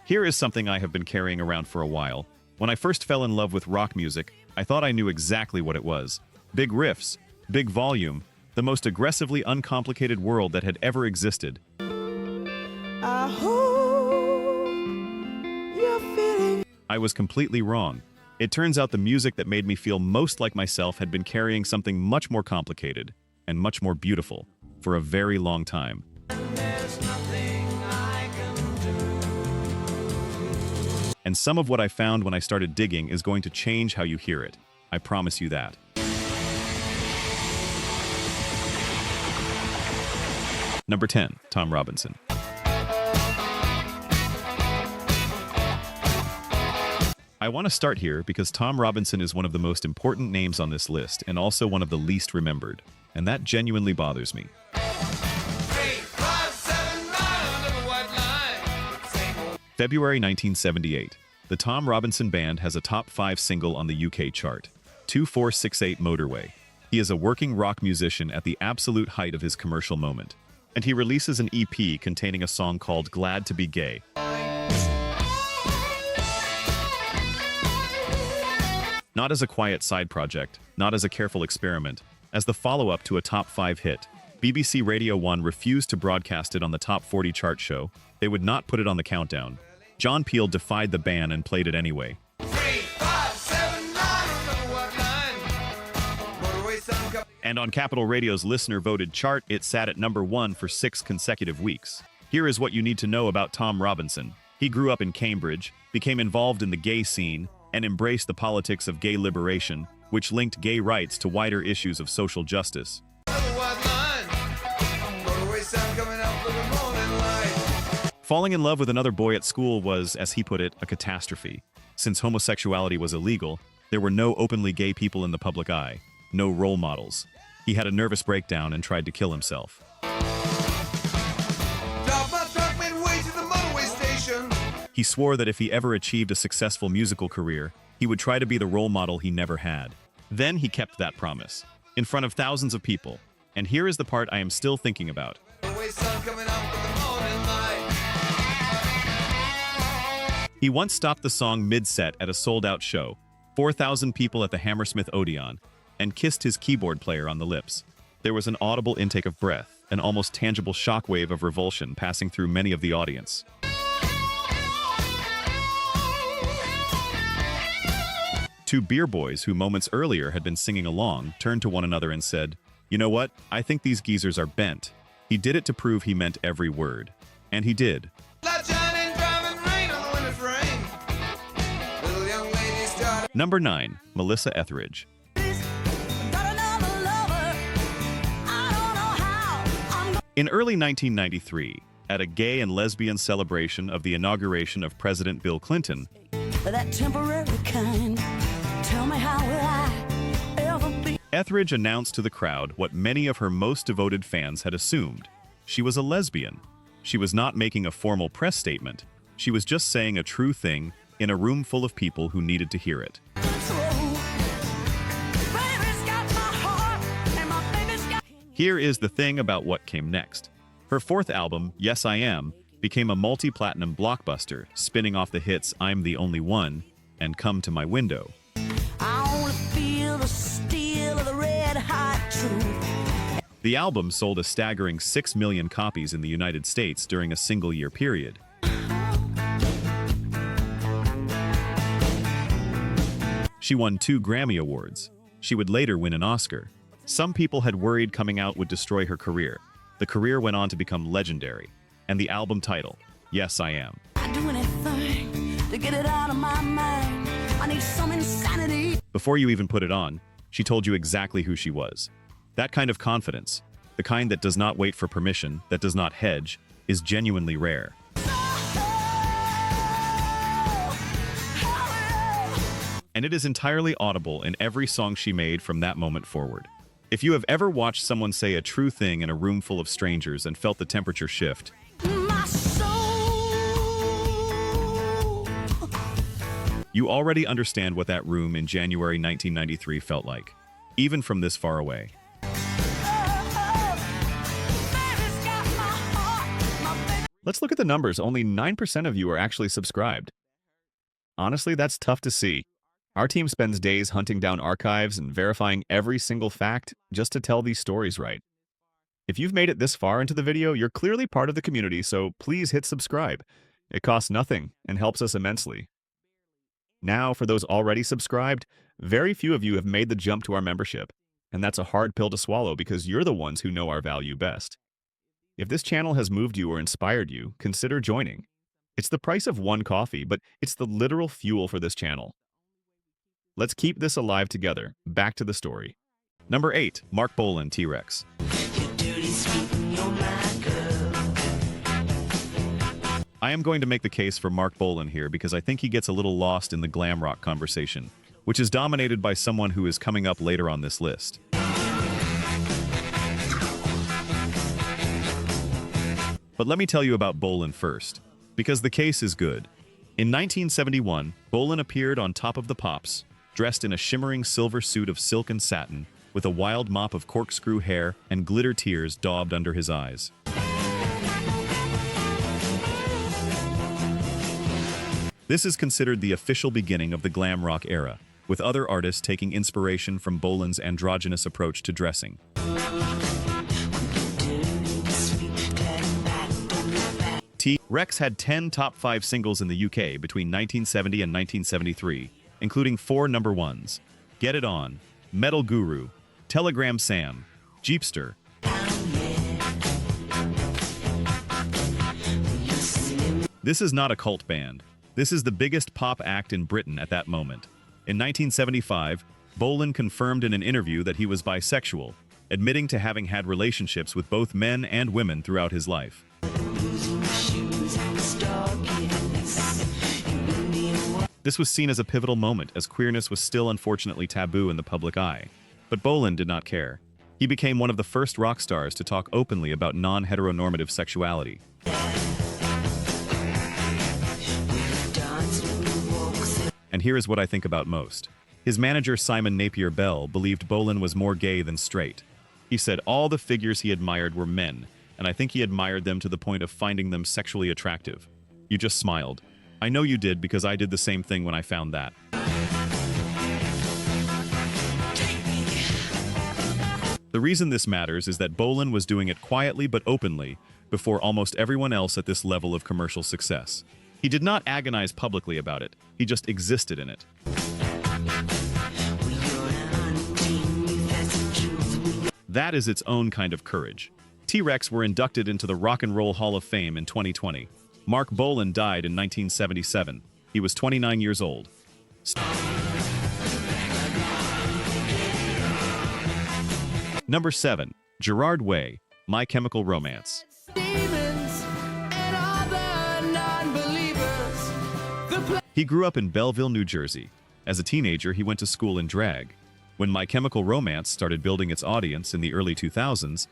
Here is something I have been carrying around for a while. When I first fell in love with rock music, I thought I knew exactly what it was. Big riffs, big volume, the most aggressively uncomplicated world that had ever existed. I hope you're feeling. I was completely wrong. It turns out the music that made me feel most like myself had been carrying something much more complicated and much more beautiful for a very long time. And some of what I found when I started digging is going to change how you hear it. I promise you that. Number 10, Tom Robinson. I want to start here because Tom Robinson is one of the most important names on this list and also one of the least remembered, and that genuinely bothers me. February 1978. The Tom Robinson Band has a top 5 single on the UK chart, 2468 Motorway. He is a working rock musician at the absolute height of his commercial moment, and he releases an EP containing a song called Glad to Be Gay. Not as a quiet side project, not as a careful experiment, as the follow-up to a top 5 hit. BBC Radio 1 refused to broadcast it on the Top 40 chart show. They would not put it on the countdown. John Peel defied the ban and played it anyway. 3, 5, 7, 9, and on Capital Radio's listener-voted chart, it sat at number 1 for 6 consecutive weeks. Here is what you need to know about Tom Robinson. He grew up in Cambridge, became involved in the gay scene, and embraced the politics of gay liberation, which linked gay rights to wider issues of social justice. Falling in love with another boy at school was, as he put it, a catastrophe. Since homosexuality was illegal, there were no openly gay people in the public eye, no role models. He had a nervous breakdown and tried to kill himself. He swore that if he ever achieved a successful musical career, he would try to be the role model he never had. Then he kept that promise, in front of thousands of people. And here is the part I am still thinking about. He once stopped the song mid-set at a sold-out show, 4,000 people at the Hammersmith Odeon, and kissed his keyboard player on the lips. There was an audible intake of breath, an almost tangible shockwave of revulsion passing through many of the audience. Two beer boys who moments earlier had been singing along turned to one another and said, "You know what? I think these geezers are bent." He did it to prove he meant every word. And he did. Number 9, Melissa Etheridge. In early 1993, at a gay and lesbian celebration of the inauguration of President Bill Clinton, that temporary kind, tell me how will I ever be? Etheridge announced to the crowd what many of her most devoted fans had assumed. She was a lesbian. She was not making a formal press statement. She was just saying a true thing in a room full of people who needed to hear it. Here is the thing about what came next. Her fourth album, Yes I Am, became a multi-platinum blockbuster, spinning off the hits I'm the Only One and Come to My Window. I only feel the steel of the red hot truth. The album sold a staggering 6 million copies in the United States during a single-year period. She won 2 Grammy Awards. She would later win an Oscar. Some people had worried coming out would destroy her career. The career went on to become legendary. And the album title, Yes I Am. I'd do anything to get it out of my mind. I need some insanity. Before you even put it on, she told you exactly who she was. That kind of confidence, the kind that does not wait for permission, that does not hedge, is genuinely rare. And it is entirely audible in every song she made from that moment forward. If you have ever watched someone say a true thing in a room full of strangers and felt the temperature shift, you already understand what that room in January 1993 felt like, even from this far away. Let's look at the numbers. Only 9% of you are actually subscribed. Honestly, that's tough to see. Our team spends days hunting down archives and verifying every single fact just to tell these stories right. If you've made it this far into the video, you're clearly part of the community, so please hit subscribe. It costs nothing and helps us immensely. Now, for those already subscribed, very few of you have made the jump to our membership, and that's a hard pill to swallow because you're the ones who know our value best. If this channel has moved you or inspired you, consider joining. It's the price of one coffee, but it's the literal fuel for this channel. Let's keep this alive together. Back to the story. Number 8. Marc Bolan, T-Rex. I am going to make the case for Marc Bolan here because I think he gets a little lost in the glam rock conversation, which is dominated by someone who is coming up later on this list. But let me tell you about Bolan first, because the case is good. In 1971, Bolan appeared on Top of the Pops, dressed in a shimmering silver suit of silk and satin, with a wild mop of corkscrew hair and glitter tears daubed under his eyes. This is considered the official beginning of the glam rock era, with other artists taking inspiration from Bolan's androgynous approach to dressing. T-Rex had 10 top 5 singles in the UK between 1970 and 1973, including 4 number ones: Get It On, Metal Guru, Telegram Sam, Jeepster. This is not a cult band. This is the biggest pop act in Britain at that moment. In 1975, Bolan confirmed in an interview that he was bisexual, admitting to having had relationships with both men and women throughout his life. This was seen as a pivotal moment, as queerness was still unfortunately taboo in the public eye. But Bolan did not care. He became one of the first rock stars to talk openly about non-heteronormative sexuality. And here is what I think about most. His manager Simon Napier Bell believed Bolan was more gay than straight. He said all the figures he admired were men, and I think he admired them to the point of finding them sexually attractive. You just smiled. I know you did because I did the same thing when I found that. The reason this matters is that Bolan was doing it quietly but openly before almost everyone else at this level of commercial success. He did not agonize publicly about it. He just existed in it. That is its own kind of courage. T-Rex were inducted into the Rock and Roll Hall of Fame in 2020. Marc Bolan died in 1977. He was 29 years old. Number 7. Gerard Way, My Chemical Romance. He grew up in Belleville, New Jersey. As a teenager, he went to school in drag. When My Chemical Romance started building its audience in the early 2000s,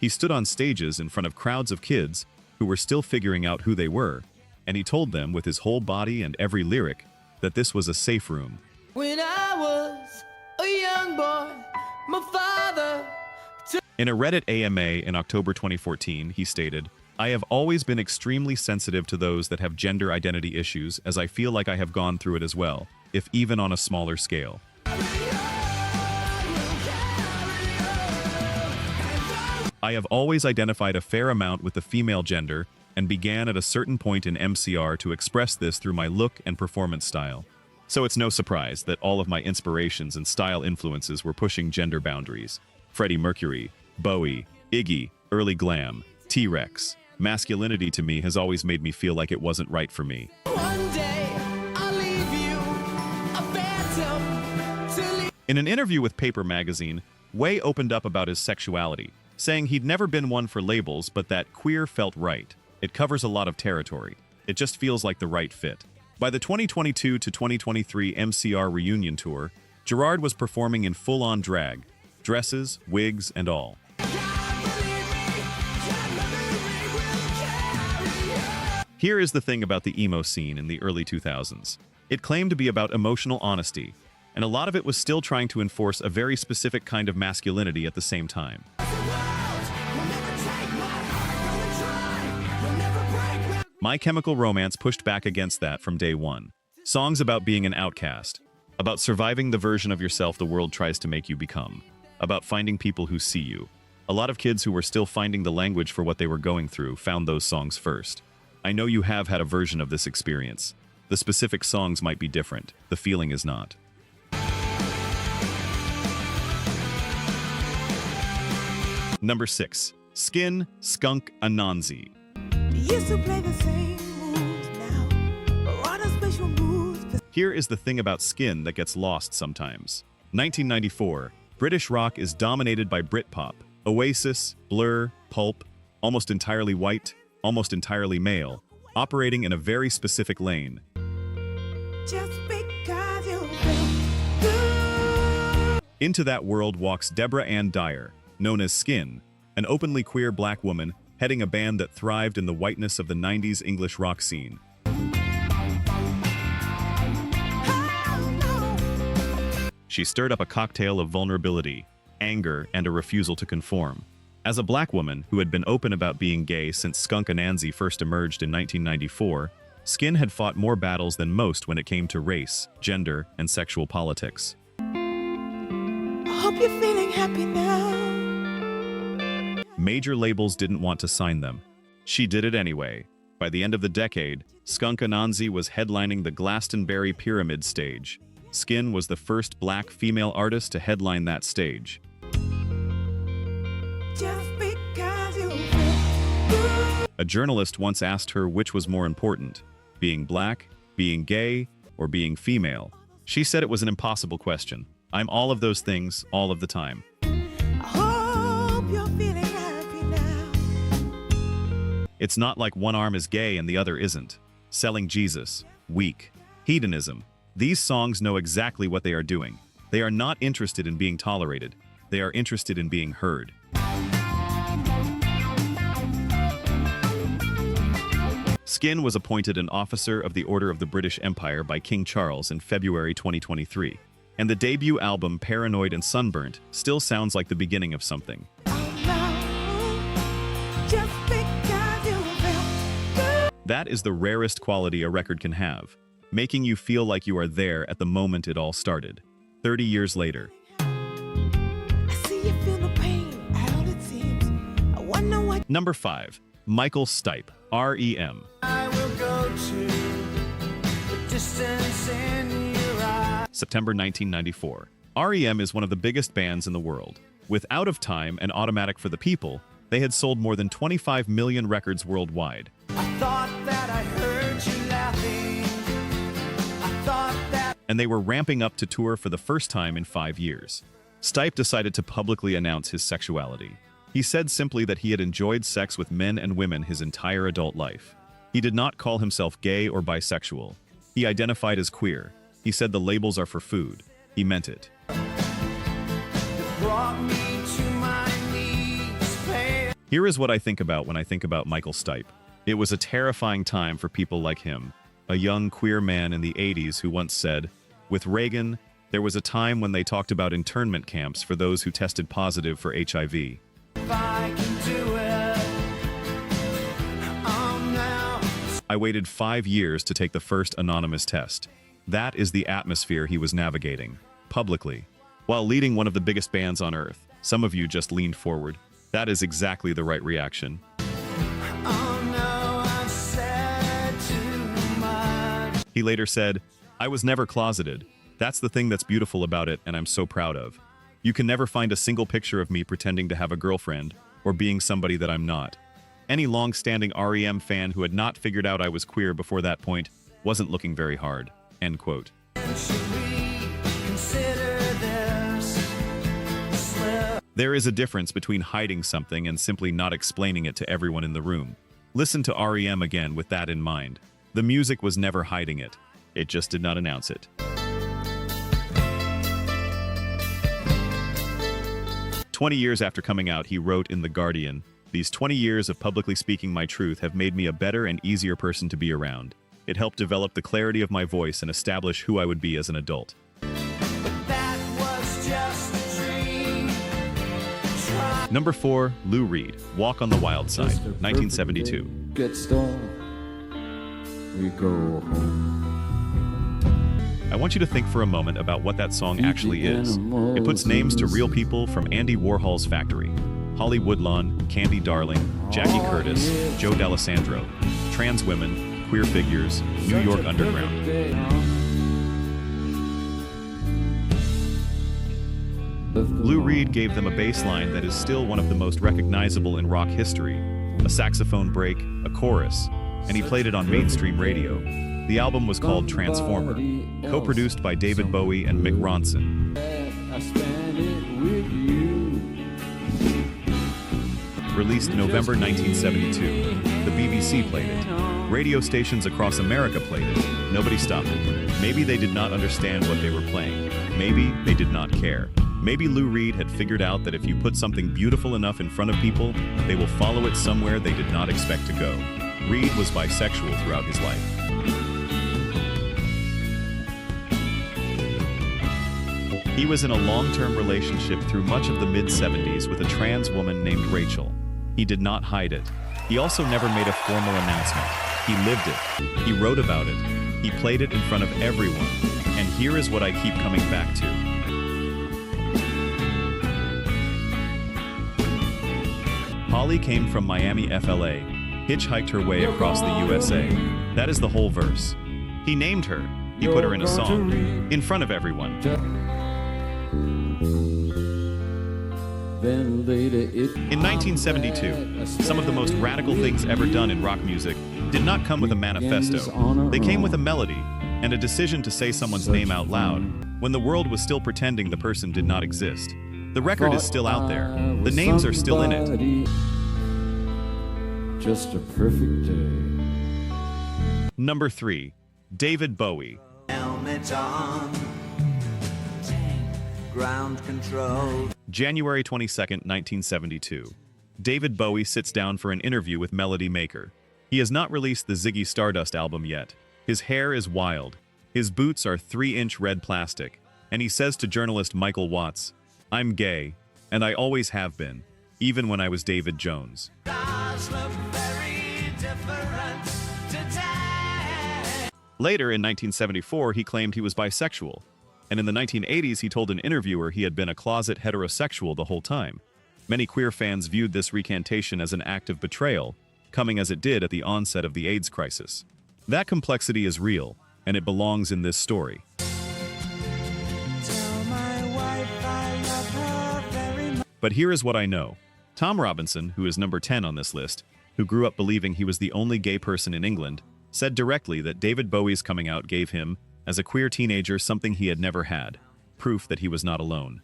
he stood on stages in front of crowds of kids who were still figuring out who they were, and he told them with his whole body and every lyric that this was a safe room. When I was a young boy, my father... In a Reddit AMA in October 2014, he stated, "I have always been extremely sensitive to those that have gender identity issues, as I feel like I have gone through it as well, if even on a smaller scale. I have always identified a fair amount with the female gender and began at a certain point in MCR to express this through my look and performance style. So it's no surprise that all of my inspirations and style influences were pushing gender boundaries. Freddie Mercury, Bowie, Iggy, early glam, T-Rex. Masculinity to me has always made me feel like it wasn't right for me." One day, I'll leave you a phantom to leave. In an interview with Paper Magazine, Way opened up about his sexuality, saying he'd never been one for labels, but that queer felt right. It covers a lot of territory. It just feels like the right fit. By the 2022 to 2023 MCR reunion tour, Gerard was performing in full-on drag, dresses, wigs, and all. Here is the thing about the emo scene in the early 2000s. It claimed to be about emotional honesty, and a lot of it was still trying to enforce a very specific kind of masculinity at the same time. My Chemical Romance pushed back against that from day one. Songs about being an outcast, about surviving the version of yourself the world tries to make you become, about finding people who see you. A lot of kids who were still finding the language for what they were going through found those songs first. I know you have had a version of this experience. The specific songs might be different, the feeling is not. Number 6. Skin, Skunk, Anansi. Used to play the same moves now. We're on a special mood. Here is the thing about Skin that gets lost sometimes. 1994, British rock is dominated by Britpop. Oasis, Blur, Pulp, almost entirely white, almost entirely male, operating in a very specific lane. Just because you feel good. Into that world walks Deborah Ann Dyer, known as Skin, an openly queer black woman heading a band that thrived in the whiteness of the 90s English rock scene. She stirred up a cocktail of vulnerability, anger, and a refusal to conform. As a black woman who had been open about being gay since Skunk Anansi first emerged in 1994, Skin had fought more battles than most when it came to race, gender, and sexual politics. I hope you're feeling happy now. Major labels didn't want to sign them. She did it anyway. By the end of the decade, Skunk Anansi was headlining the Glastonbury Pyramid stage. Skin was the first black female artist to headline that stage. Just because you feel good. A journalist once asked her which was more important, being black, being gay, or being female. She said it was an impossible question. I'm all of those things, all of the time. I hope you're feeling happy now. It's not like one arm is gay and the other isn't. Selling Jesus, weak. Hedonism. These songs know exactly what they are doing. They are not interested in being tolerated. They are interested in being heard. Skin was appointed an officer of the Order of the British Empire by King Charles in February 2023. And the debut album Paranoid and Sunburnt still sounds like the beginning of something. Just because you feel good. That is the rarest quality a record can have, making you feel like you are there at the moment it all started. 30 years later. I see you feel the pain, all it seems. I wonder what. Number 5. Michael Stipe, R.E.M. I will go to the distance in your eyes. September 1994. R.E.M. is one of the biggest bands in the world. With Out of Time and Automatic for the People, they had sold more than 25 million records worldwide. I thought that I heard you laughing. I thought that. And they were ramping up to tour for the first time in 5 years. Stipe decided to publicly announce his sexuality. He said simply that he had enjoyed sex with men and women his entire adult life. He did not call himself gay or bisexual. He identified as queer. He said the labels are for food. He meant it. Brought me to my knees, pale. Here is what I think about when I think about Michael Stipe. It was a terrifying time for people like him, a young queer man in the 80s who once said, "With Reagan, there was a time when they talked about internment camps for those who tested positive for HIV." If I can do it, now. I waited 5 years to take the first anonymous test. That is the atmosphere he was navigating, publicly. While leading one of the biggest bands on earth, some of you just leaned forward. That is exactly the right reaction. Oh no, I've said too much. He later said, "I was never closeted. That's the thing that's beautiful about it and I'm so proud of. You can never find a single picture of me pretending to have a girlfriend or being somebody that I'm not." Any long-standing R.E.M. fan who had not figured out I was queer before that point wasn't looking very hard. End quote. Should we consider this slip? There is a difference between hiding something and simply not explaining it to everyone in the room. Listen to R.E.M. again with that in mind. The music was never hiding it. It just did not announce it. 20 years after coming out, he wrote in The Guardian, "These 20 years of publicly speaking my truth have made me a better and easier person to be around. It helped develop the clarity of my voice and establish who I would be as an adult." But Number 4, Lou Reed, Walk on the Wild Side, 1972. Get started, we go home. I want you to think for a moment about what that song actually is. It puts names to real people from Andy Warhol's Factory, Holly Woodlawn, Candy Darling, Jackie Curtis, Joe D'Alessandro, trans women, queer figures, New York Underground. Lou Reed gave them a bass line that is still one of the most recognizable in rock history, a saxophone break, a chorus, and he played it on mainstream radio. The album was called Transformer, co-produced by David Bowie and Mick Ronson. Released November 1972, the BBC played it. Radio stations across America played it. Nobody stopped it. Maybe they did not understand what they were playing. Maybe they did not care. Maybe Lou Reed had figured out that if you put something beautiful enough in front of people, they will follow it somewhere they did not expect to go. Reed was bisexual throughout his life. He was in a long-term relationship through much of the mid-70s with a trans woman named Rachel. He did not hide it. He also never made a formal announcement. He lived it. He wrote about it. He played it in front of everyone. And here is what I keep coming back to. Holly came from Miami, FLA, hitchhiked her way across the USA. That is the whole verse. He named her. He put her in a song. In front of everyone. In 1972, some of the most radical things ever done in rock music did not come with a manifesto. They came with a melody and a decision to say someone's name out loud when the world was still pretending the person did not exist. The record is still out there. The names are still in it. Just a perfect day. Number 3, David Bowie. Helmet on. Ground control. January 22nd, 1972. David Bowie sits down for an interview with Melody Maker. He has not released the Ziggy Stardust album yet. His hair is wild. His boots are 3-inch red plastic. And he says to journalist Michael Watts, "I'm gay, and I always have been, even when I was David Jones." Later in 1974, he claimed he was bisexual. And in the 1980s, he told an interviewer he had been a closet heterosexual the whole time. Many queer fans viewed this recantation as an act of betrayal, coming as it did at the onset of the AIDS crisis. That complexity is real, and it belongs in this story. But here is what I know. Tom Robinson, who is number 10 on this list, who grew up believing he was the only gay person in England, said directly that David Bowie's coming out gave him, as a queer teenager, something he had never had, proof that he was not alone.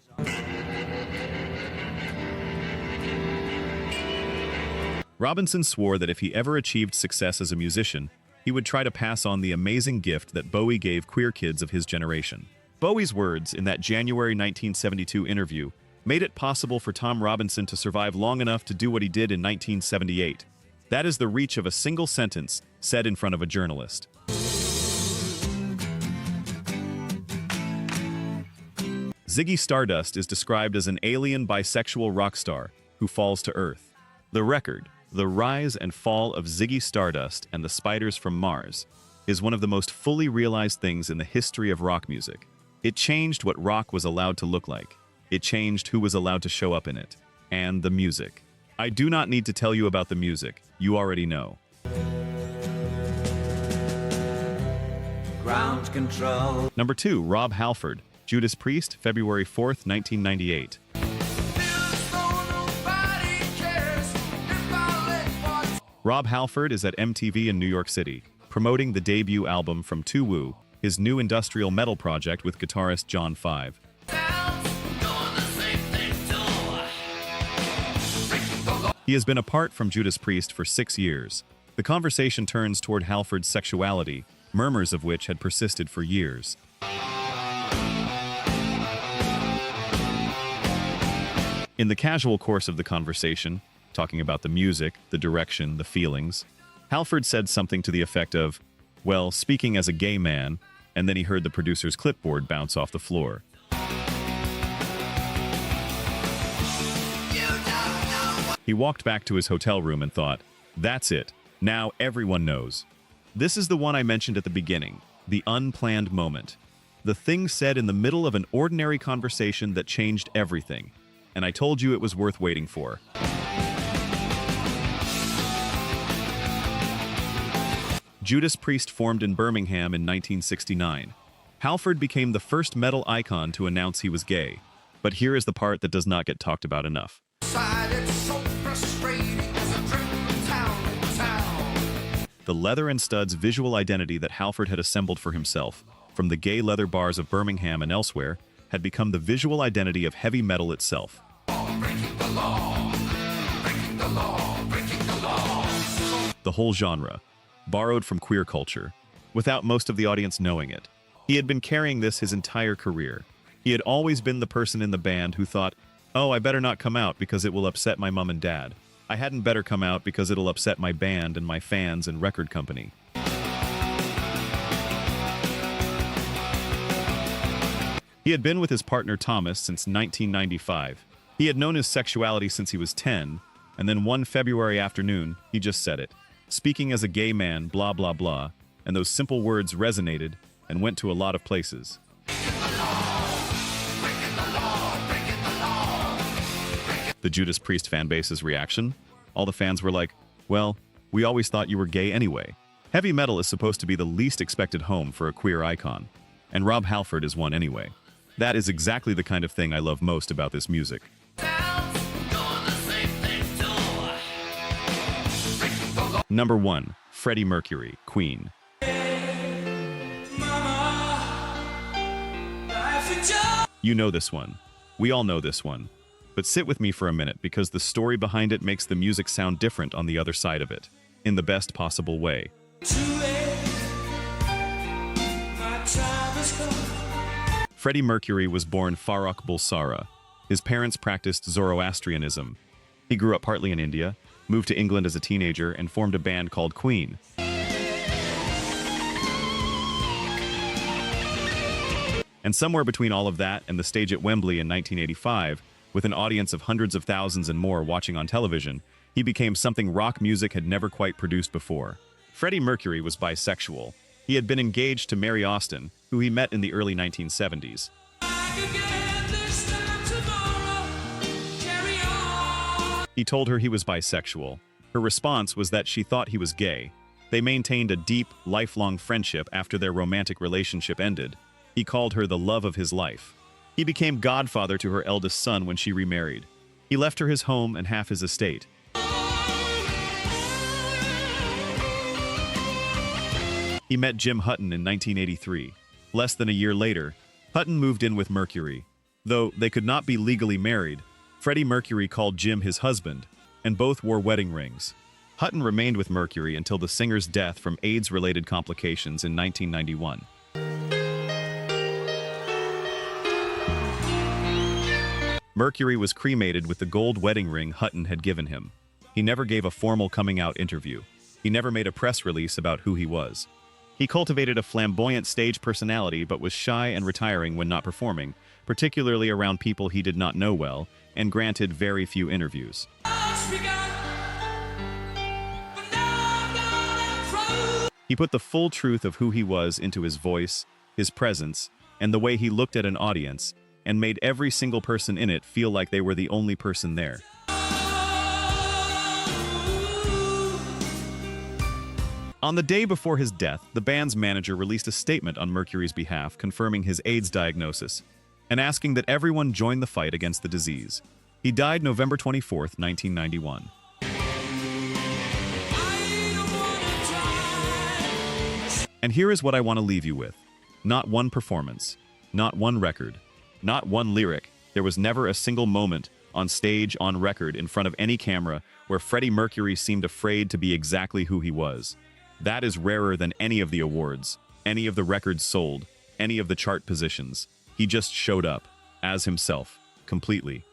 Robinson swore that if he ever achieved success as a musician, he would try to pass on the amazing gift that Bowie gave queer kids of his generation. Bowie's words in that January 1972 interview made it possible for Tom Robinson to survive long enough to do what he did in 1978. That is the reach of a single sentence said in front of a journalist. Ziggy Stardust is described as an alien bisexual rock star who falls to Earth. The record, The Rise and Fall of Ziggy Stardust and the Spiders from Mars, is one of the most fully realized things in the history of rock music. It changed what rock was allowed to look like. It changed who was allowed to show up in it. And the music. I do not need to tell you about the music. You already know. Ground control. Number 2, Rob Halford, Judas Priest, February 4th, 1998. Rob Halford is at MTV in New York City, promoting the debut album from Tu Wu, his new industrial metal project with guitarist John Five. He has been apart from Judas Priest for 6 years. The conversation turns toward Halford's sexuality, murmurs of which had persisted for years. In the casual course of the conversation, talking about the music, the direction, the feelings, Halford said something to the effect of, "Well, speaking as a gay man," and then he heard the producer's clipboard bounce off the floor. He walked back to his hotel room and thought, that's it. Now everyone knows. This is the one I mentioned at the beginning, the unplanned moment. The thing said in the middle of an ordinary conversation that changed everything. And I told you it was worth waiting for. Judas Priest formed in Birmingham in 1969. Halford became the first metal icon to announce he was gay. But here is the part that does not get talked about enough. The leather and studs visual identity that Halford had assembled for himself, from the gay leather bars of Birmingham and elsewhere, had become the visual identity of heavy metal itself. The whole genre, borrowed from queer culture, without most of the audience knowing it. He had been carrying this his entire career. He had always been the person in the band who thought, oh, I better not come out because it will upset my mom and dad. I hadn't better come out because it'll upset my band and my fans and record company. He had been with his partner Thomas since 1995. He had known his sexuality since he was 10, and then one February afternoon, he just said it. Speaking as a gay man, blah, blah, blah, and those simple words resonated and went to a lot of places. The Judas Priest fan base's reaction? All the fans were like, well, we always thought you were gay anyway. Heavy metal is supposed to be the least expected home for a queer icon, and Rob Halford is one anyway. That is exactly the kind of thing I love most about this music. Number 1. Freddie Mercury, Queen. You know this one. We all know this one. But sit with me for a minute because the story behind it makes the music sound different on the other side of it, in the best possible way. Freddie Mercury was born Farrokh Bulsara. His parents practiced Zoroastrianism. He grew up partly in India, moved to England as a teenager, and formed a band called Queen. And somewhere between all of that and the stage at Wembley in 1985, with an audience of hundreds of thousands and more watching on television, he became something rock music had never quite produced before. Freddie Mercury was bisexual. He had been engaged to Mary Austin, who he met in the early 1970s. He told her he was bisexual. Her response was that she thought he was gay. They maintained a deep, lifelong friendship after their romantic relationship ended. He called her the love of his life. He became godfather to her eldest son when she remarried. He left her his home and half his estate. He met Jim Hutton in 1983. Less than a year later, Hutton moved in with Mercury. Though they could not be legally married, Freddie Mercury called Jim his husband, and both wore wedding rings. Hutton remained with Mercury until the singer's death from AIDS-related complications in 1991. Mercury was cremated with the gold wedding ring Hutton had given him. He never gave a formal coming-out interview. He never made a press release about who he was. He cultivated a flamboyant stage personality but was shy and retiring when not performing, particularly around people he did not know well, and granted very few interviews. He put the full truth of who he was into his voice, his presence, and the way he looked at an audience, and made every single person in it feel like they were the only person there. On the day before his death, the band's manager released a statement on Mercury's behalf confirming his AIDS diagnosis and asking that everyone join the fight against the disease. He died November 24, 1991. And here is what I want to leave you with. Not one performance, not one record, not one lyric. There was never a single moment, on stage, on record, in front of any camera, where Freddie Mercury seemed afraid to be exactly who he was. That is rarer than any of the awards, any of the records sold, any of the chart positions. He just showed up, as himself, completely.